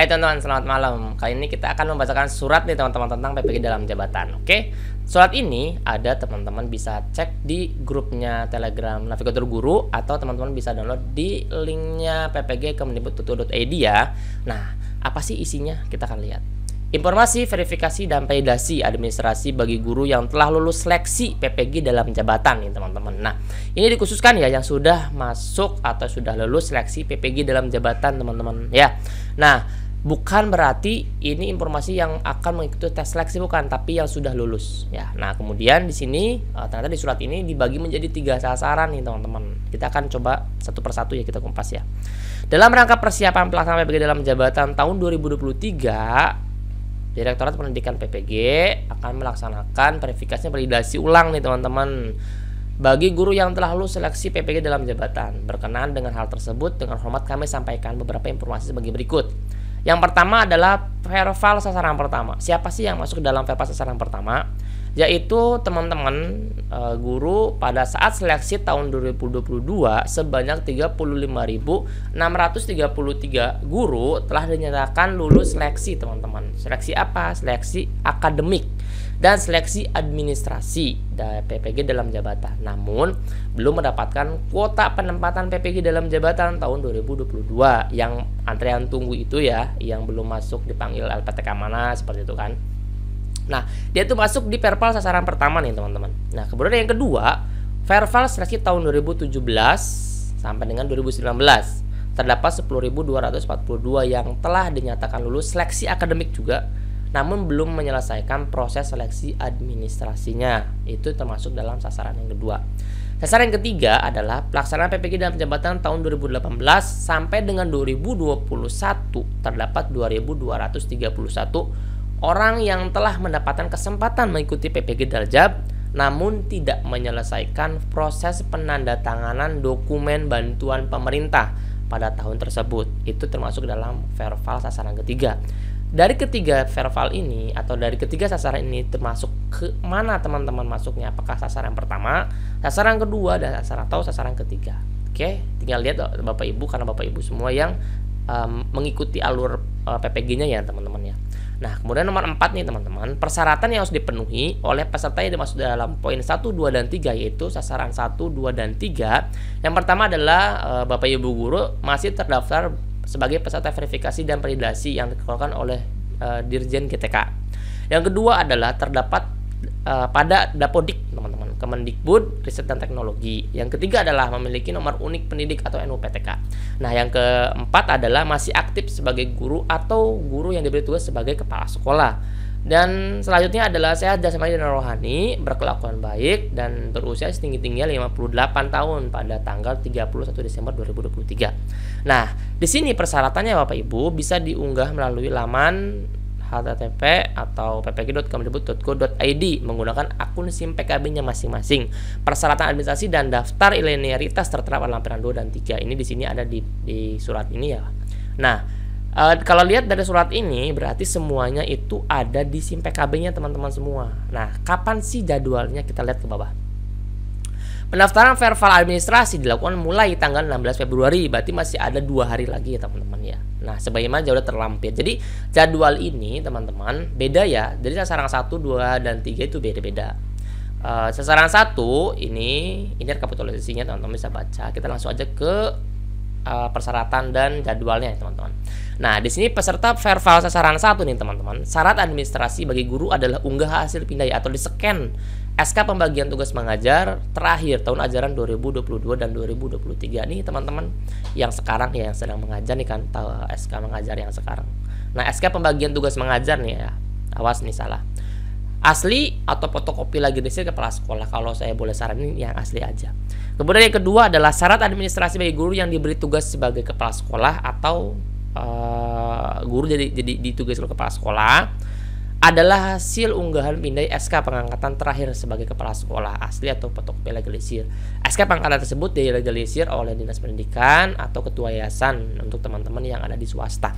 Hai teman-teman, selamat malam. Kali ini kita akan membacakan surat nih teman-teman tentang PPG dalam jabatan. Oke, surat ini ada teman-teman bisa cek di grupnya Telegram Navigator Guru atau teman-teman bisa download di linknya ppg kemendikbud.go.id ya. Nah, apa sih isinya? Kita akan lihat. Informasi, verifikasi, dan validasi administrasi bagi guru yang telah lulus seleksi PPG dalam jabatan nih teman-teman. Nah, ini dikhususkan ya yang sudah masuk atau sudah lulus seleksi PPG dalam jabatan teman-teman ya. Nah, bukan berarti ini informasi yang akan mengikuti tes seleksi, bukan, tapi yang sudah lulus ya. Nah, kemudian di sini ternyata di surat ini dibagi menjadi 3 sasaran nih teman-teman. Kita akan coba satu persatu ya, kita kumpas ya. Dalam rangka persiapan pelaksanaan PPG dalam jabatan tahun 2023, Direktorat Pendidikan PPG akan melaksanakan verifikasi validasi ulang nih teman-teman bagi guru yang telah lulus seleksi PPG dalam jabatan. Berkenaan dengan hal tersebut, dengan hormat kami sampaikan beberapa informasi sebagai berikut. Yang pertama adalah verbal sasaran pertama. Siapa sih yang masuk ke dalam verbal sasaran pertama? Yaitu teman-teman guru pada saat seleksi tahun 2022 sebanyak 35.633 guru telah dinyatakan lulus seleksi teman-teman. Seleksi apa? Seleksi akademik dan seleksi administrasi dari PPG dalam jabatan. Namun belum mendapatkan kuota penempatan PPG dalam jabatan tahun 2022 yang antrean tunggu itu ya, yang belum masuk dipanggil LPTK mana seperti itu kan. Nah, dia tuh masuk di verbal sasaran pertama nih teman-teman. Nah, kemudian yang kedua, verbal seleksi tahun 2017 sampai dengan 2019. Terdapat 10.242 yang telah dinyatakan lulus seleksi akademik juga, namun belum menyelesaikan proses seleksi administrasinya. Itu termasuk dalam sasaran yang kedua. Sasaran yang ketiga adalah pelaksanaan PPG dalam jabatan tahun 2018 sampai dengan 2021. Terdapat 2.231 orang yang telah mendapatkan kesempatan mengikuti PPG Daljab namun tidak menyelesaikan proses penandatanganan dokumen bantuan pemerintah pada tahun tersebut. Itu termasuk dalam verbal sasaran ketiga. Dari ketiga verbal ini atau dari ketiga sasaran ini termasuk ke mana teman-teman masuknya? Apakah sasaran pertama, sasaran kedua, dan sasaran ketiga? Oke, tinggal lihat Bapak Ibu, karena Bapak Ibu semua yang mengikuti alur PPG-nya ya teman-teman ya. Nah, kemudian nomor 4 nih teman-teman, persyaratan yang harus dipenuhi oleh peserta yang dimaksud dalam poin 1, 2, dan 3 yaitu sasaran 1, 2, dan 3. Yang pertama adalah Bapak Ibu guru masih terdaftar sebagai peserta verifikasi dan validasi yang dikeluarkan oleh Dirjen GTK. Yang kedua adalah terdapat pada Dapodik teman-teman, Kemendikbud Riset dan Teknologi. Yang ketiga adalah memiliki nomor unik pendidik atau NUPTK. Nah, yang keempat adalah masih aktif sebagai guru atau guru yang diberi tugas sebagai kepala sekolah. Dan selanjutnya adalah sehat jasmani dan rohani, berkelakuan baik, dan berusia setinggi-tingginya 58 tahun pada tanggal 31 Desember 2023. Nah, di sini persyaratannya Bapak Ibu bisa diunggah melalui laman http atau ppg.kemendikbud.go.id menggunakan akun SIM PKB-nya masing-masing. Persyaratan administrasi dan daftar linearitas tertera pada lampiran 2 dan 3. Ini di sini ada di surat ini ya. Nah, kalau lihat dari surat ini berarti semuanya itu ada di SIM PKB-nya teman-teman semua. Nah, kapan sih jadwalnya? Kita lihat ke bawah. Pendaftaran verbal administrasi dilakukan mulai tanggal 16 Februari, berarti masih ada 2 hari lagi ya teman-teman ya. Nah, sebagaimana jadwal terlampir. Jadi jadwal ini teman-teman beda ya. Jadi sasaran 1, 2, dan 3 itu beda-beda. Sasaran 1 ini rekapitulasinya teman-teman bisa baca. Kita langsung aja ke persyaratan dan jadwalnya teman-teman. Nah, di sini peserta verbal sasaran 1 nih teman-teman. Syarat administrasi bagi guru adalah unggah hasil pindai atau di-scan SK pembagian tugas mengajar terakhir tahun ajaran 2022 dan 2023 nih teman-teman yang sekarang ya, yang sedang mengajar nih kan, SK mengajar yang sekarang. Nah, SK pembagian tugas mengajar nih ya, awas nih salah. Asli atau fotokopi lagi dari kepala sekolah, kalau saya boleh saranin yang asli aja. Kemudian yang kedua adalah syarat administrasi bagi guru yang diberi tugas sebagai kepala sekolah atau guru jadi ditugas oleh kepala sekolah adalah hasil unggahan pindai SK pengangkatan terakhir sebagai kepala sekolah asli atau fotokopi legalisir. SK pengangkatan tersebut dilegalisir oleh Dinas Pendidikan atau ketua yayasan untuk teman-teman yang ada di swasta.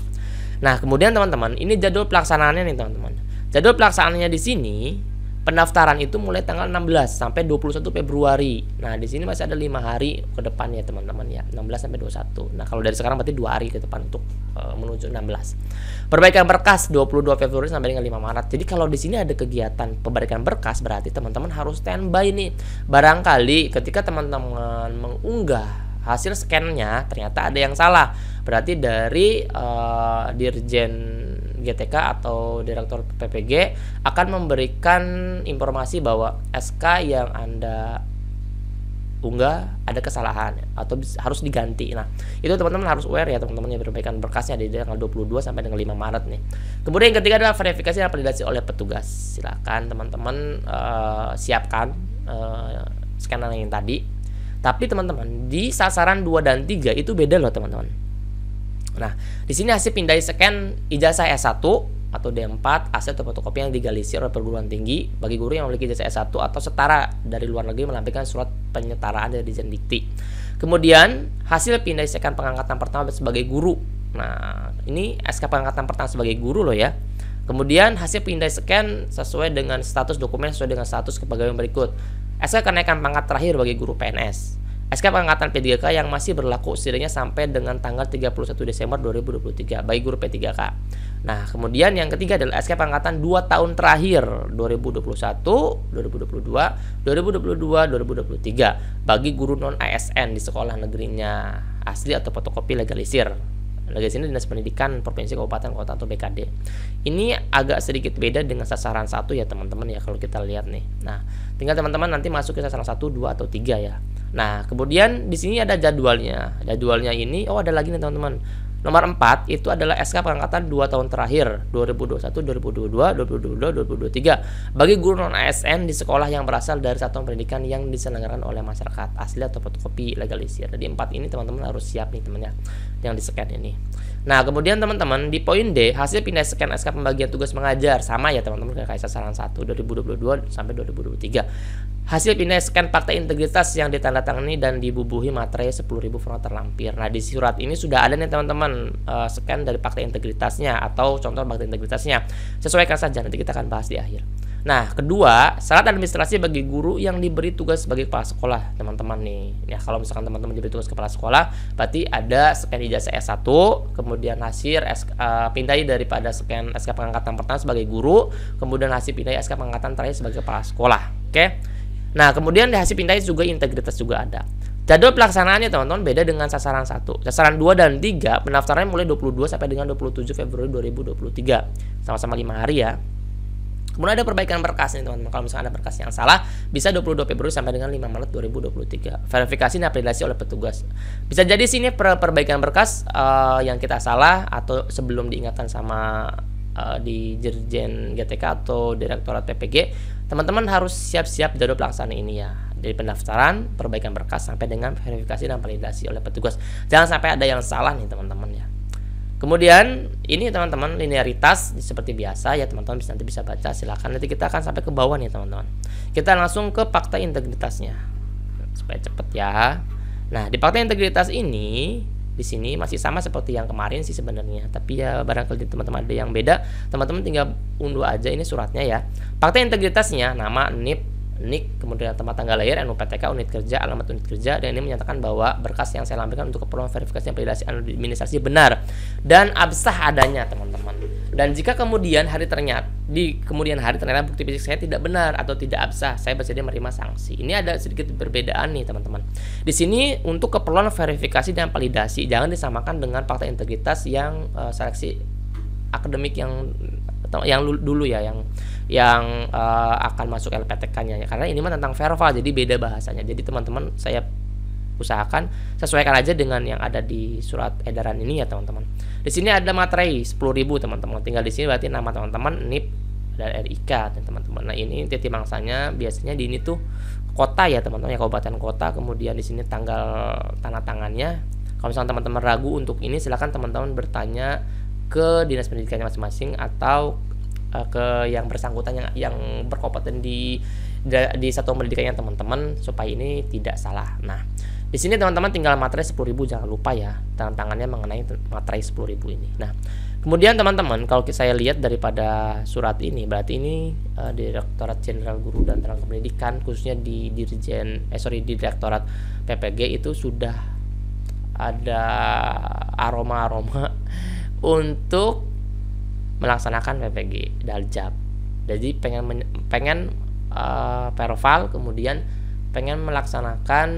Nah, kemudian teman-teman, ini jadwal pelaksanaannya nih teman-teman. Jadwal pelaksanaannya di sini Pendaftaran itu mulai tanggal 16 sampai 21 Februari. Nah, di sini masih ada 5 hari ke depan ya teman-teman ya, 16 sampai 21. Nah, kalau dari sekarang berarti 2 hari ke depan untuk menuju 16. Perbaikan berkas 22 Februari sampai dengan 5 Maret. Jadi kalau di sini ada kegiatan perbaikan berkas, berarti teman-teman harus standby nih. Barangkali ketika teman-teman mengunggah hasil scan-nya ternyata ada yang salah. Berarti dari Dirjen GTK atau Direktur PPG akan memberikan informasi bahwa SK yang Anda unggah ada kesalahan atau harus diganti. Nah, itu teman-teman harus aware ya teman-teman, yang perbaikan berkasnya di tanggal 22 sampai dengan 5 Maret nih. Kemudian yang ketiga adalah verifikasi dan validasi oleh petugas. Silakan teman-teman siapkan scanan yang tadi. Tapi teman-teman, di sasaran 2 dan 3 itu beda loh teman-teman. Nah, di sini hasil pindai scan ijazah S1 atau D4 aset atau fotokopi yang digalisir oleh perguruan tinggi bagi guru yang memiliki ijazah S1 atau setara dari luar negeri melampirkan surat penyetaraan dari Dirjen Dikti. Kemudian hasil pindai scan pengangkatan pertama sebagai guru. Nah, ini SK pengangkatan pertama sebagai guru loh ya. Kemudian hasil pindai scan sesuai dengan status dokumen sesuai dengan status kepegawaian berikut. SK kenaikan pangkat terakhir bagi guru PNS. SK pengangkatan P3K yang masih berlaku setidaknya sampai dengan tanggal 31 Desember 2023 bagi guru P3K. Nah, kemudian yang ketiga adalah SK pengangkatan 2 tahun terakhir 2021, 2022, 2022, 2023 bagi guru non ASN di sekolah negerinya asli atau fotokopi legalisir. Legalisir ini Dinas Pendidikan Provinsi Kabupaten Kota atau BKD. Ini agak sedikit beda dengan sasaran 1 ya teman-teman ya kalau kita lihat nih. Nah, tinggal teman-teman nanti masuk ke sasaran 1, 2 atau 3 ya. Nah, kemudian di sini ada jadwalnya. Jadwalnya ini ada lagi nih teman-teman. Nomor 4 itu adalah SK pengangkatan 2 tahun terakhir 2021, 2022, 2022, 2023 bagi guru non ASN di sekolah yang berasal dari satuan pendidikan yang diselenggarakan oleh masyarakat asli atau fotokopi legalisir. Jadi 4 ini teman-teman harus siap nih teman-teman yang di scan ini. Nah, kemudian teman-teman di poin D hasil pindah scan SK pembagian tugas mengajar sama ya teman-teman kayak sasaran 1 2022 sampai 2023. Hasil pindah scan fakta integritas yang ditandatangani dan dibubuhi materai 10.000 format terlampir. Nah, di surat ini sudah ada nih teman-teman scan dari fakta integritasnya atau contoh fakta integritasnya. Sesuaikan saja, nanti kita akan bahas di akhir. Nah, kedua, syarat administrasi bagi guru yang diberi tugas sebagai kepala sekolah, teman-teman nih. Ya, kalau misalkan teman-teman diberi tugas kepala sekolah, berarti ada scan ijazah S1, kemudian hasil pindai daripada scan SK pengangkatan pertama sebagai guru, kemudian hasil pindai SK pengangkatan terakhir sebagai kepala sekolah. Oke. Nah, kemudian di hasil pindai juga integritas juga ada. Jadwal pelaksanaannya teman-teman beda dengan sasaran 1. Sasaran 2 dan 3 pendaftarannya mulai 22 sampai dengan 27 Februari 2023. Sama-sama 5 hari ya. Kemudian ada perbaikan berkas nih teman-teman. Kalau misalkan ada berkas yang salah, bisa 22 Februari sampai dengan 5 Maret 2023. Verifikasi dan validasi oleh petugas. Bisa jadi sini perbaikan berkas yang kita salah atau sebelum diingatkan sama di Dirjen GTK atau Direktorat PPG, teman-teman harus siap-siap jadwal pelaksanaan ini ya. Dari pendaftaran, perbaikan berkas sampai dengan verifikasi dan validasi oleh petugas. Jangan sampai ada yang salah nih teman-teman ya. Kemudian ini teman-teman linearitas seperti biasa ya teman-teman nanti bisa baca, silakan. Nanti kita akan sampai ke bawah nih teman-teman. Kita langsung ke fakta integritasnya supaya cepet ya. Nah, di fakta integritas ini di sini masih sama seperti yang kemarin sih sebenarnya, tapi ya barangkali teman-teman ada yang beda, teman-teman tinggal unduh aja ini suratnya ya. Fakta integritasnya nama, NIP, NIK, kemudian tempat tanggal lahir, NUPTK, unit kerja, alamat unit kerja, dan ini menyatakan bahwa berkas yang saya lampirkan untuk keperluan verifikasi dan validasi administrasi benar dan absah adanya teman-teman. Dan jika kemudian hari ternyata bukti fisik saya tidak benar atau tidak absah, saya bersedia menerima sanksi. Ini ada sedikit perbedaan nih teman-teman. Di sini untuk keperluan verifikasi dan validasi jangan disamakan dengan fakta integritas yang seleksi akademik yang dulu ya, yang akan masuk LPTK-nya ya. Karena ini mah tentang verbal, jadi beda bahasanya. Jadi teman-teman saya usahakan sesuaikan aja dengan yang ada di surat edaran ini ya teman-teman. Di sini ada materai 10.000 teman-teman. Tinggal di sini berarti nama teman-teman, NIP dan RIK dan teman-teman. Nah, ini titik mangsanya biasanya di ini tuh kota ya teman-teman ya, kabupaten kota. Kemudian di sini tanggal tanda tangannya. Kalau misalnya teman-teman ragu untuk ini, silakan teman-teman bertanya ke dinas pendidikannya masing-masing atau ke yang bersangkutan yang berkompeten di satuan pendidikannya teman-teman supaya ini tidak salah. Nah, di sini teman-teman tinggal materai 10.000, jangan lupa ya tanda tangannya mengenai materai 10.000 ini. Nah, Kemudian teman-teman, kalau saya lihat daripada surat ini, berarti ini Direktorat Jenderal Guru dan Tenaga Pendidikan, khususnya di di Direktorat PPG itu sudah ada aroma-aroma untuk melaksanakan PPG Daljab. Jadi pengen perval, kemudian pengen melaksanakan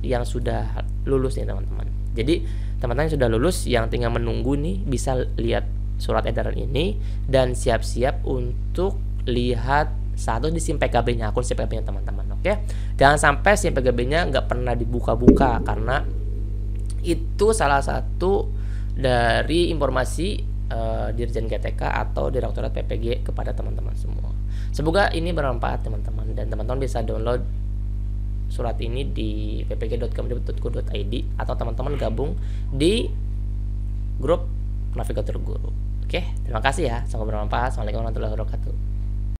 yang sudah lulus nih teman-teman. Jadi teman-teman yang sudah lulus yang tinggal menunggu nih bisa lihat surat edaran ini dan siap-siap untuk lihat satu di SIM PKB-nya, akun SIM PKB-nya teman-teman. Oke, jangan sampai SIM PKB-nya nggak pernah dibuka-buka, karena itu salah satu dari informasi Dirjen GTK atau Direktorat PPG kepada teman-teman semua. Semoga ini bermanfaat teman-teman, dan teman-teman bisa download surat ini di ppg.kemdikbud.go.id atau teman-teman gabung di grup Navigator Guru. Oke, terima kasih ya. Semoga bermanfaat. Assalamualaikum warahmatullahi wabarakatuh.